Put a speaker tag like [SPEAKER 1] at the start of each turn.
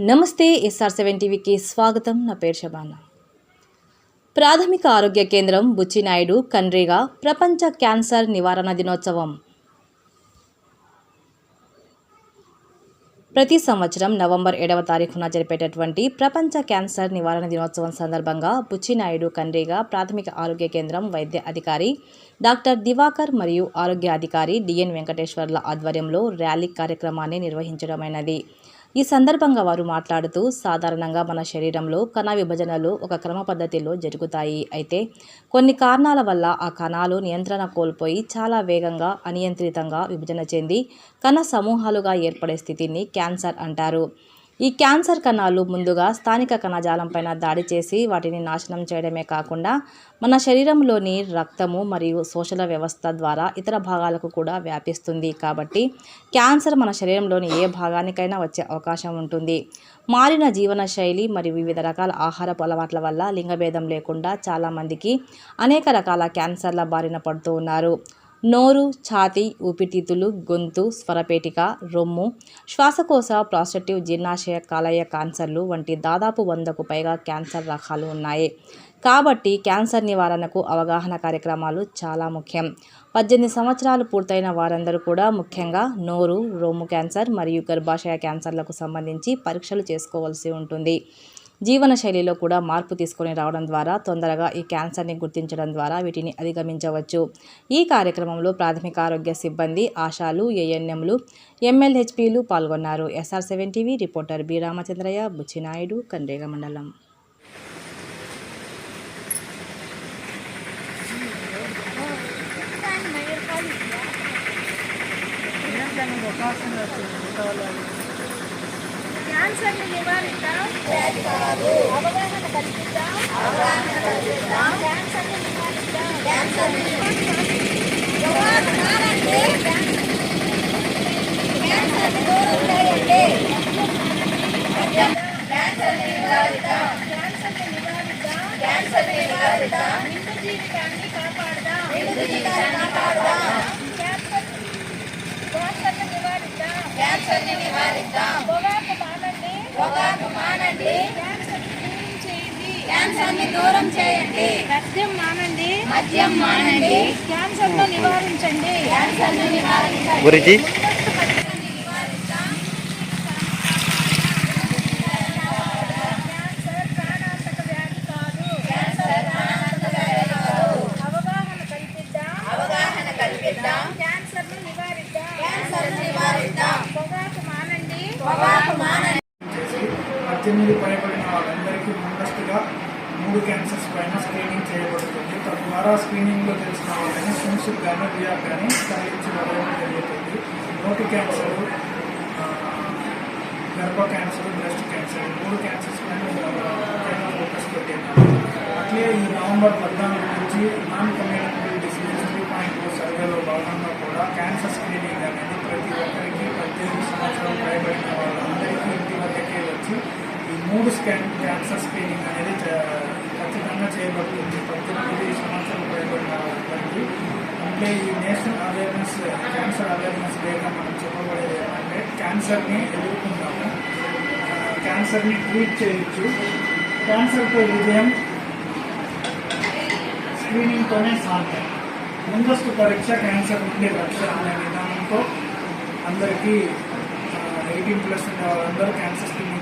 [SPEAKER 1] నమస్తే SR7 టీవీకి స్వాగతం. నా పేరు శబానా. ప్రాథమిక ఆరోగ్య కేంద్రం బుచ్చినాయుడు కండ్రిగా ప్రపంచ క్యాన్సర్ నివారణ దినోత్సవం ప్రతి సంవత్సరం నవంబర్ 7వ తారీఖున జరిపేటటువంటి ప్రపంచ క్యాన్సర్ నివారణ దినోత్సవం సందర్భంగా బుచ్చినాయుడు కండ్రిగా ప్రాథమిక ఆరోగ్య కేంద్రం వైద్య అధికారి డాక్టర్ దివాకర్ మరియు ఆరోగ్య అధికారి DN వెంకటేశ్వర్ల ఆధ్వర్యంలో ర్యాలీ కార్యక్రమాన్ని నిర్వహించడమైనది. ఈ సందర్భంగా వారు మాట్లాడుతూ, సాధారణంగా మన శరీరంలో కణ విభజనలు ఒక క్రమ పద్ధతిలో జరుగుతాయి. అయితే కొన్ని కారణాల వల్ల ఆ కణాలు నియంత్రణ కోల్పోయి చాలా వేగంగా అనియంత్రితంగా విభజన చెంది కణ సమూహాలుగా ఏర్పడే స్థితిని క్యాన్సర్ అంటారు. ఈ క్యాన్సర్ కణాలు ముందుగా స్థానిక కణజాలంపైన దాడి చేసి వాటిని నాశనం చేయడమే కాకుండా మన శరీరంలోని రక్తము మరియు శోషణ వ్యవస్థ ద్వారా ఇతర భాగాలకు కూడా వ్యాపిస్తుంది. కాబట్టి క్యాన్సర్ మన శరీరంలోని ఏ భాగానికైనా వచ్చే అవకాశం ఉంటుంది. మారిన జీవన శైలి మరియు వివిధ రకాల ఆహారపు అలవాట్ల వల్ల లింగభేదం లేకుండా చాలామందికి అనేక రకాల క్యాన్సర్ల బారిన పడుతూ ఉన్నారు. నోరు, ఛాతీ, ఊపిరితిత్తులు, గొంతు, స్వరపేటిక, రొమ్ము, శ్వాసకోశ, ప్రాస్టేటివ్, జీర్ణాశయ కాలేయ క్యాన్సర్లు వంటి దాదాపు 100కు పైగా క్యాన్సర్ రకాలు ఉన్నాయి. కాబట్టి క్యాన్సర్ నివారణకు అవగాహన కార్యక్రమాలు చాలా ముఖ్యం. 18 సంవత్సరాలు పూర్తయిన వారందరూ కూడా ముఖ్యంగా నోరు, రొమ్ము క్యాన్సర్ మరియు గర్భాశయ క్యాన్సర్లకు సంబంధించి పరీక్షలు చేసుకోవాల్సి ఉంటుంది. జీవన శైలిలో కూడా మార్పు తీసుకొని రావడం ద్వారా తొందరగా ఈ క్యాన్సర్ని గుర్తించడం ద్వారా వీటిని అధిగమించవచ్చు. ఈ కార్యక్రమంలో ప్రాథమిక ఆరోగ్య సిబ్బంది, ఆశాలు, ANMలు, MLHPలు పాల్గొన్నారు. SR7 TV reporter B Ramachandraiah, Buchinaidu, Kandriga మండలం.
[SPEAKER 2] క్యాన్సర్ని నివారిద్దాం, అవగాహన కల్పిద్దాం, క్యాన్సర్ని నివారిద్దాం, క్యాన్సర్ని దూరం చేయండి, క్యాన్సర్ని నివారిద్దాం, నిండు జీవితాన్ని కాపాడదాం, క్యాన్సర్ని నివారిద్దాం, పొగాకు మానండి, క్యాన్సర్ని దూరం చేయండి, మద్యం మానండి, క్యాన్సర్ను నివారించండి, గురించి అవగాహన కల్పిద్దాం, క్యాన్సర్ను నివారిద్దాం, పొగాకు మానండి.
[SPEAKER 3] 18 పైబడిన వాళ్ళందరికీ ముందస్తుగా 3 క్యాన్సర్స్ పైన స్క్రీనింగ్ చేయబడుతుంది. తద్వారా స్క్రీనింగ్లో తెలిసిన వాళ్ళని స్విమ్స్కి కానీ రియాక్ కానీ తరలించడం జరుగుతుంది. నోటి క్యాన్సర్, గర్భ క్యాన్సర్, బ్రెస్ట్ క్యాన్సర్ 3 క్యాన్సర్స్ పైన ఫోకస్ పెట్టాము. అట్లే ఈ నవంబర్ 14 నుంచి నాన్ కమ్యూనికబుల్ డిసీజెస్ 3.0 సర్వేలో భాగంగా కూడా క్యాన్సర్ స్క్రీనింగ్ అనేది ప్రతి ఒక్కరికి 18 సంవత్సరాలు పైబడిన వాళ్ళందరికీ ఇంటి వద్దకే వచ్చి ఈ 3 క్యాన్సర్ స్క్రీనింగ్ అనేది ఖచ్చితంగా చేయబడుతుంది. 18 సంవత్సరాలు పైబడిన వాళ్ళందరికీ. అంటే ఈ నేషనల్ అవేర్నెస్, క్యాన్సర్ అవేర్నెస్ డేగా మనం చెప్పబడేది ఏమంటే క్యాన్సర్ని ఎదుర్కొంటాము, క్యాన్సర్ని ట్రీట్ చేయొచ్చు, క్యాన్సర్తో విజయం స్క్రీనింగ్తోనే సాధ్యం. ముందస్తు పరీక్ష క్యాన్సర్ నుండి రక్ష అనే విధానంతో అందరికీ 18+ ఉన్న వాళ్ళందరూ క్యాన్సర్ స్క్రీనింగ్